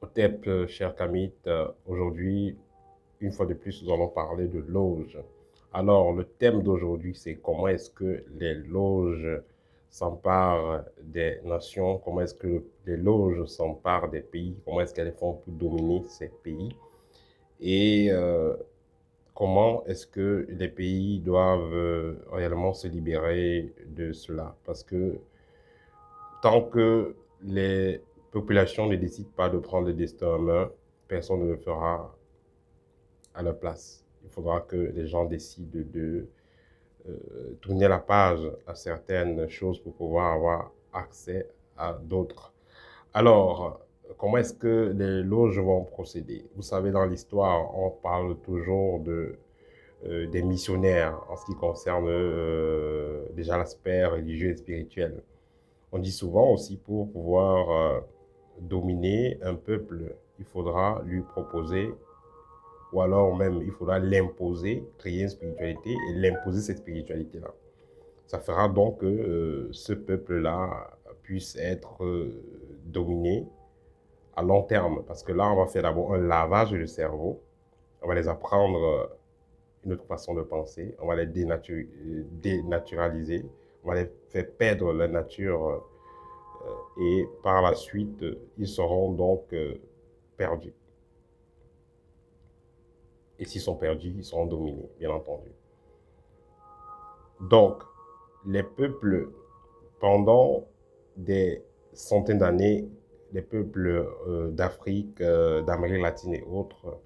Hotep, cher Kamit, aujourd'hui, une fois de plus, nous allons parler de loges. Alors, le thème d'aujourd'hui, c'est comment est-ce que les loges s'emparent des nations, comment est-ce que les loges s'emparent des pays, comment est-ce qu'elles font pour dominer ces pays et comment est-ce que les pays doivent réellement se libérer de cela. Parce que tant que les populations ne décident pas de prendre le destin en main, personne ne le fera à leur place. Il faudra que les gens décident de tourner la page à certaines choses pour pouvoir avoir accès à d'autres. Alors, comment est-ce que les loges vont procéder? Vous savez, dans l'histoire, on parle toujours des missionnaires en ce qui concerne déjà l'aspect religieux et spirituel. On dit souvent aussi pour pouvoir dominer un peuple, il faudra lui proposer, ou alors même il faudra l'imposer, créer une spiritualité et l'imposer cette spiritualité-là. Ça fera donc que ce peuple-là puisse être dominé à long terme. Parce que là, on va faire d'abord un lavage du cerveau, on va les apprendre une autre façon de penser, on va les dénaturaliser, on va les faire perdre leur nature et par la suite, ils seront donc perdus. Et s'ils sont perdus, ils seront dominés, bien entendu. Donc, les peuples, pendant des centaines d'années, les peuples d'Afrique, d'Amérique latine et autres,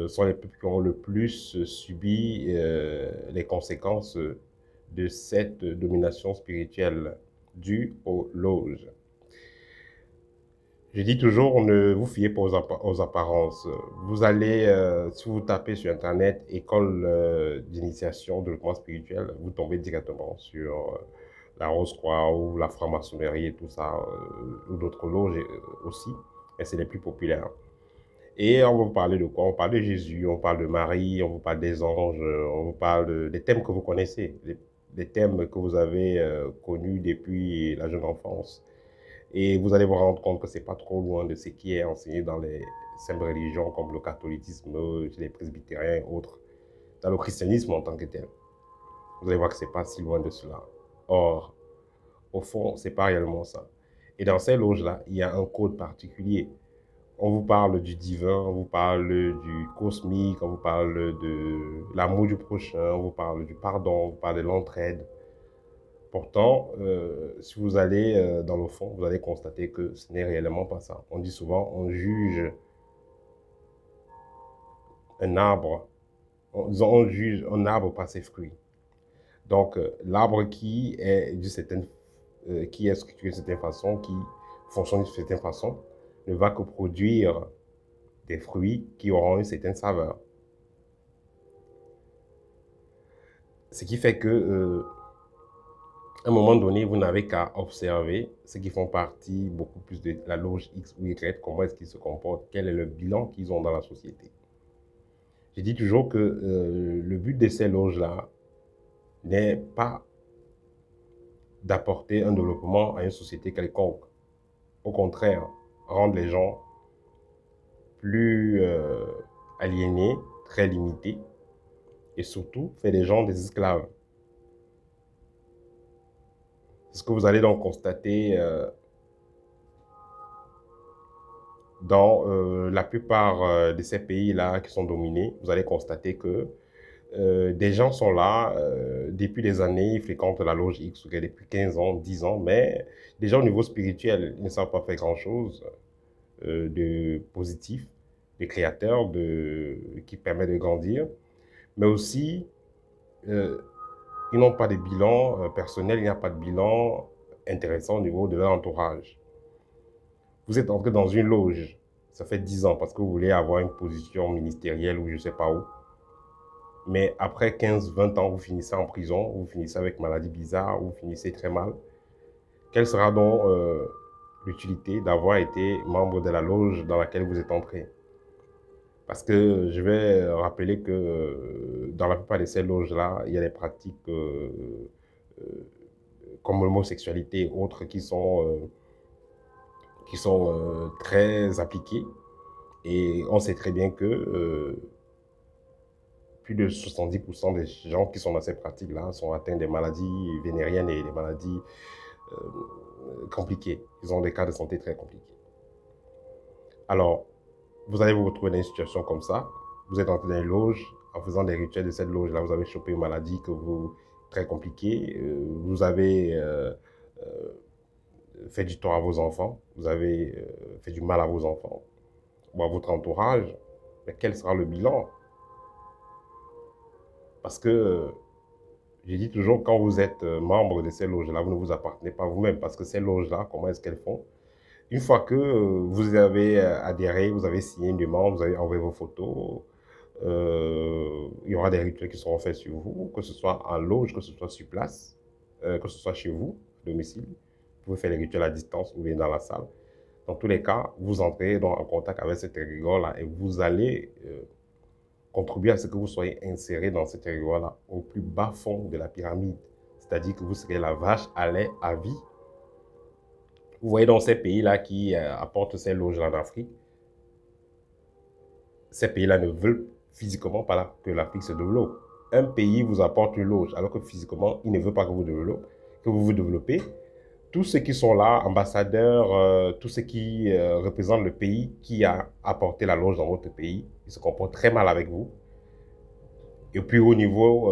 sont les peuples qui ont le plus subi les conséquences de cette domination spirituelle due aux loges. Je dis toujours, ne vous fiez pas aux apparences. Vous allez, si vous tapez sur Internet, école d'initiation, de développement spirituel, vous tombez directement sur la Rose-Croix ou la franc-maçonnerie et tout ça, ou d'autres loges aussi, et c'est les plus populaires. Et on va vous parler de quoi? On parle de Jésus, on parle de Marie, on vous parle des anges, on vous parle des thèmes que vous connaissez, des thèmes que vous avez connus depuis la jeune enfance. Et vous allez vous rendre compte que c'est pas trop loin de ce qui est enseigné dans les saintes religions comme le catholicisme, les presbytériens et autres, dans le christianisme en tant que tel. Vous allez voir que c'est pas si loin de cela. Or, au fond, c'est pas réellement ça. Et dans ces loges-là, il y a un code particulier. On vous parle du divin, on vous parle du cosmique, on vous parle de l'amour du prochain, on vous parle du pardon, on vous parle de l'entraide. Pourtant, si vous allez dans le fond, vous allez constater que ce n'est réellement pas ça. On dit souvent, on juge un arbre, on juge un arbre par ses fruits. Donc, l'arbre qui est structuré de certaine façon, qui fonctionne de certaine façon, ne va que produire des fruits qui auront une certaine saveur. Ce qui fait que à un moment donné, vous n'avez qu'à observer ceux qui font partie beaucoup plus de la loge X ou Y, comment est-ce qu'ils se comportent, quel est le bilan qu'ils ont dans la société. Je dis toujours que le but de ces loges-là n'est pas d'apporter un développement à une société quelconque. Au contraire, rendre les gens plus aliénés, très limités, et surtout faire des gens des esclaves. C'est ce que vous allez donc constater dans la plupart de ces pays-là qui sont dominés. Vous allez constater que des gens sont là depuis des années, ils fréquentent la loge X depuis 15 ans, 10 ans, mais déjà au niveau spirituel, ils ne savent pas faire grand-chose de positif, de créateur, qui permet de grandir, mais aussi ils n'ont pas de bilan personnel, il n'y a pas de bilan intéressant au niveau de leur entourage. Vous êtes entré dans une loge, ça fait 10 ans parce que vous voulez avoir une position ministérielle ou je ne sais pas où. Mais après 15-20 ans, vous finissez en prison, vous finissez avec maladie bizarre, vous finissez très mal. Quelle sera donc l'utilité d'avoir été membre de la loge dans laquelle vous êtes entré? Parce que je vais rappeler que dans la plupart de ces loges-là, il y a des pratiques comme l'homosexualité et autres qui sont qui sont très appliquées. Et on sait très bien que plus de 70% des gens qui sont dans ces pratiques-là sont atteints des maladies vénériennes et des maladies compliquées. Ils ont des cas de santé très compliqués. Alors, vous allez vous retrouver dans une situation comme ça. Vous êtes entré dans une loge, en faisant des rituels de cette loge-là, vous avez chopé une maladie très compliquée. Vous avez fait du tort à vos enfants. Vous avez fait du mal à vos enfants ou à votre entourage. Mais quel sera le bilan? Parce que je dis toujours, quand vous êtes membre de ces loges-là, vous ne vous appartenez pas vous-même. Parce que ces loges-là, comment est-ce qu'elles font? Une fois que vous avez adhéré, vous avez signé une demande, vous avez envoyé vos photos, il y aura des rituels qui seront faits sur vous, que ce soit en loge, que ce soit sur place, que ce soit chez vous, à domicile. Vous pouvez faire les rituels à distance ou bien dans la salle. Dans tous les cas, vous entrez donc en contact avec cet égrégore-là et vous allez contribuer à ce que vous soyez inséré dans cet égrégore-là au plus bas fond de la pyramide. C'est-à-dire que vous serez la vache à lait à vie. Vous voyez dans ces pays-là qui apportent ces loges-là en Afrique, ces pays-là ne veulent physiquement pas que l'Afrique se développe. Un pays vous apporte une loge, alors que physiquement, il ne veut pas que vous vous développez. Tous ceux qui sont là, ambassadeurs, tous ceux qui représentent le pays qui a apporté la loge dans votre pays, ils se comportent très mal avec vous. Et au plus haut niveau,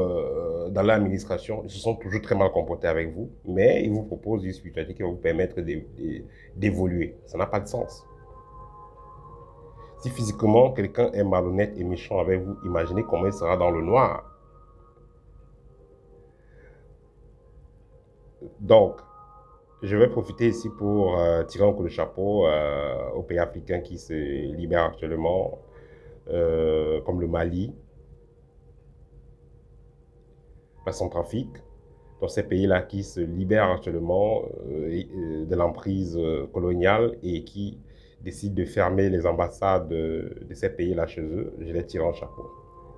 dans l'administration, ils se sont toujours très mal comportés avec vous, mais ils vous proposent une spiritualité qui va vous permettre d'évoluer. Ça n'a pas de sens. Si physiquement, quelqu'un est malhonnête et méchant avec vous, imaginez comment il sera dans le noir. Donc, je vais profiter ici pour tirer un coup de chapeau aux pays africains qui se libèrent actuellement, comme le Mali, la Centrafrique. Dans ces pays-là qui se libèrent actuellement de l'emprise coloniale et qui décident de fermer les ambassades de ces pays-là chez eux, je les tire en chapeau.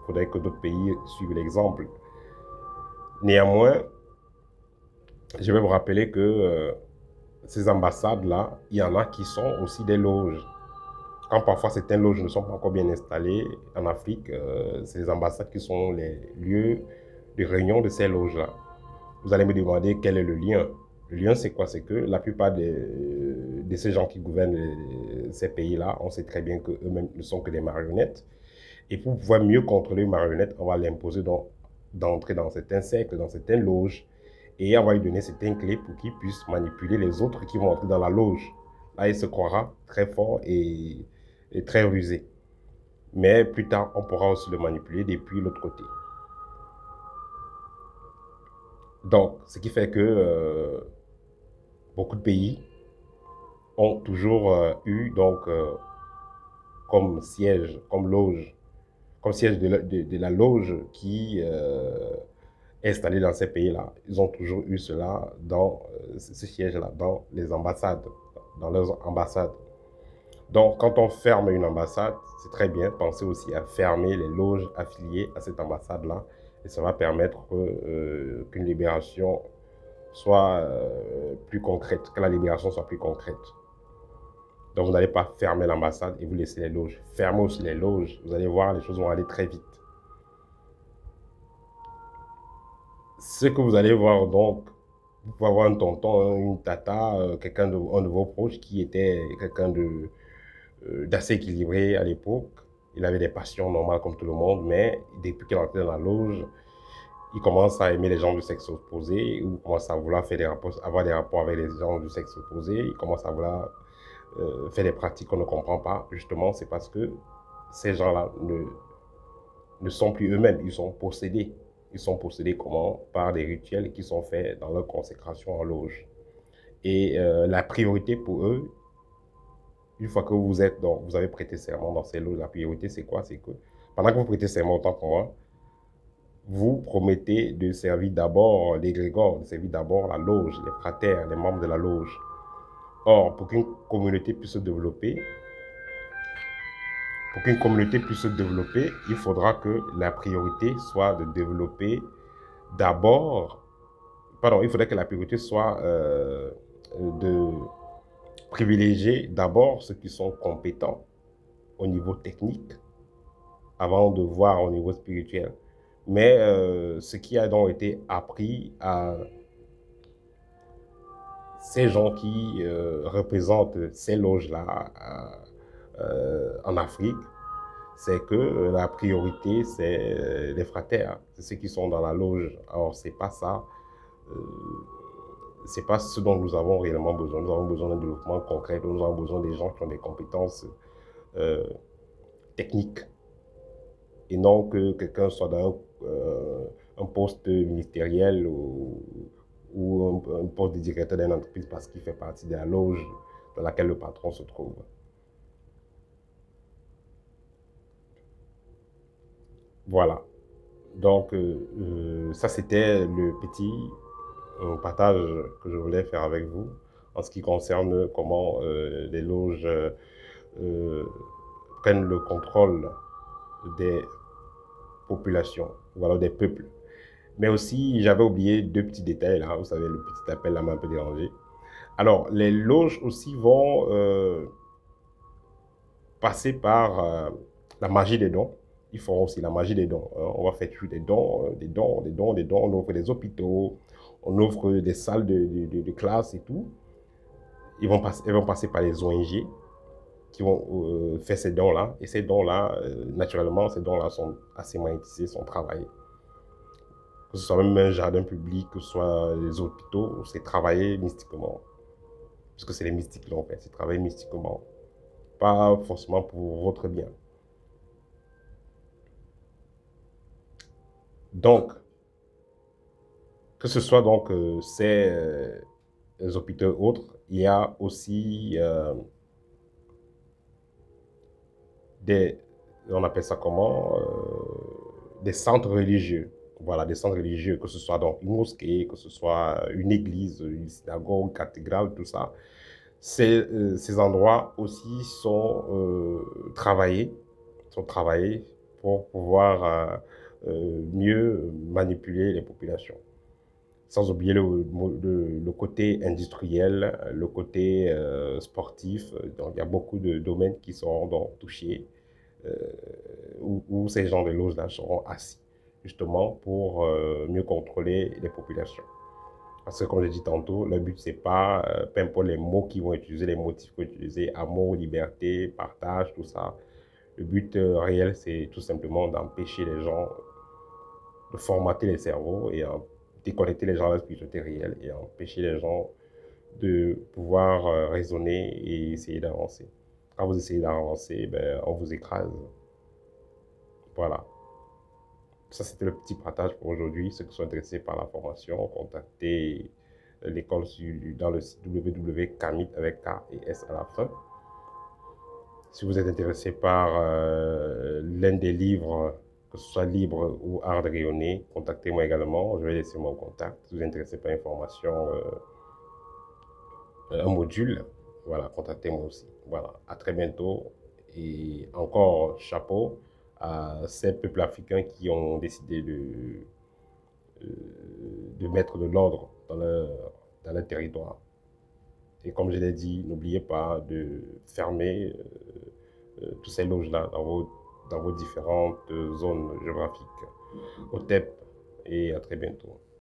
Il faudrait que d'autres pays suivent l'exemple. Néanmoins, je vais vous rappeler que ces ambassades-là, il y en a qui sont aussi des loges. Quand parfois certaines loges ne sont pas encore bien installées en Afrique, c'est les ambassades qui sont les lieux de réunion de ces loges-là. Vous allez me demander quel est le lien. Le lien, c'est quoi? C'est que la plupart de ces gens qui gouvernent ces pays-là, on sait très bien qu'eux-mêmes ne sont que des marionnettes. Et pour pouvoir mieux contrôler une marionnette, on va l'imposer d'entrer dans certains cercles, dans certaines loges, et on va lui donner certaines clés pour qu'il puisse manipuler les autres qui vont entrer dans la loge. Là, il se croira très fort et très rusé. Mais plus tard, on pourra aussi le manipuler depuis l'autre côté. Donc, ce qui fait que beaucoup de pays ont toujours eu donc comme siège, comme siège de la loge qui est installée dans ces pays-là. Ils ont toujours eu cela dans ce siège-là, dans les ambassades, dans leurs ambassades. Donc, quand on ferme une ambassade, c'est très bien. Pensez aussi à fermer les loges affiliées à cette ambassade-là. Et ça va permettre qu'une libération soit plus concrète, que la libération soit plus concrète. Donc, vous n'allez pas fermer l'ambassade et vous laisser les loges. Fermez aussi les loges. Vous allez voir, les choses vont aller très vite. Ce que vous allez voir donc, vous pouvez avoir un tonton, une tata, un de vos proches qui était quelqu'un d'assez équilibré à l'époque. Il avait des passions normales comme tout le monde, mais depuis qu'il est entré dans la loge, il commence à aimer les gens du sexe opposé, ou commence à vouloir avoir des rapports avec les gens du sexe opposé, il commence à vouloir faire des pratiques qu'on ne comprend pas. Justement, c'est parce que ces gens-là ne sont plus eux-mêmes, ils sont possédés. Ils sont possédés comment? Par des rituels qui sont faits dans leur consécration en loge. Et la priorité pour eux, une fois que vous avez prêté serment dans ces loges, la priorité c'est quoi? C'est que pendant que vous prêtez serment, autant pour moi, vous promettez de servir d'abord l'égrégore, de servir d'abord la loge, les fratères, les membres de la loge. Or, pour qu'une communauté puisse se développer, il faudra que la priorité soit de développer d'abord, il faudrait que la priorité soit privilégier d'abord ceux qui sont compétents au niveau technique avant de voir au niveau spirituel. Mais ce qui a donc été appris à ces gens qui représentent ces loges-là en Afrique, c'est que la priorité, c'est les frères, c'est ceux qui sont dans la loge. Alors, c'est pas ça, euh, c'est pas ce dont nous avons réellement besoin. Nous avons besoin d'un développement concret, nous avons besoin des gens qui ont des compétences euh, techniques et non que quelqu'un soit dans un poste ministériel ou un poste de directeur d'une entreprise parce qu'il fait partie de la loge dans laquelle le patron se trouve. Voilà. Donc, ça, c'était le petit partage que je voulais faire avec vous en ce qui concerne comment les loges prennent le contrôle des populations, ou alors des peuples. Mais aussi, j'avais oublié deux petits détails là, vous savez, le petit appel là m'a un peu dérangé. Alors, les loges aussi vont passer par la magie des dons. Ils feront aussi la magie des dons. Hein. On va faire des dons, des dons, des dons, des dons. On ouvre des hôpitaux, on ouvre des salles de classe et tout. Ils vont passer par les ONG qui vont faire ces dons-là. Et ces dons-là, naturellement, ces dons-là sont assez monétisés, sont travaillés. Que ce soit même un jardin public, que ce soit les hôpitaux, c'est travaillé mystiquement. Parce que c'est les mystiques qui l'ont fait, c'est travailler mystiquement. Pas forcément pour votre bien. Donc, que ce soit donc ces hôpitaux autres, il y a aussi des, on appelle ça comment, des centres religieux. Voilà, des centres religieux, que ce soit donc une mosquée, que ce soit une église, une synagogue, une cathédrale, tout ça. Ces endroits aussi sont travaillés pour pouvoir mieux manipuler les populations. Sans oublier le côté industriel, le côté sportif. Donc, il y a beaucoup de domaines qui seront donc touchés, euh, où ces gens de loges-là seront assis, justement, pour mieux contrôler les populations. Parce que, comme je dis tantôt, le but, c'est pas, peu importe les mots qu'ils vont utiliser, les motifs qu'ils vont utiliser, amour, liberté, partage, tout ça. Le but réel, c'est tout simplement d'empêcher les gens de formater les cerveaux et déconnecter les gens de la spiritualité réelle et empêcher les gens de pouvoir raisonner et essayer d'avancer. Quand vous essayez d'avancer, ben, on vous écrase. Voilà. Ça, c'était le petit partage pour aujourd'hui. Ceux qui sont intéressés par la formation, contactez l'école dans le site www.kamit avec K et S à la fin. Si vous êtes intéressé par l'un des livres, que ce soit libre ou art de rayonner, contactez-moi également. Je vais laisser mon contact. Si vous êtes intéressé par l'information, un module, voilà, contactez-moi aussi. Voilà, à très bientôt. Et encore chapeau à ces peuples africains qui ont décidé de mettre de l'ordre dans leur territoire. Et comme je l'ai dit, n'oubliez pas de fermer tous ces loges-là dans vos différentes zones géographiques. Au TEP et à très bientôt.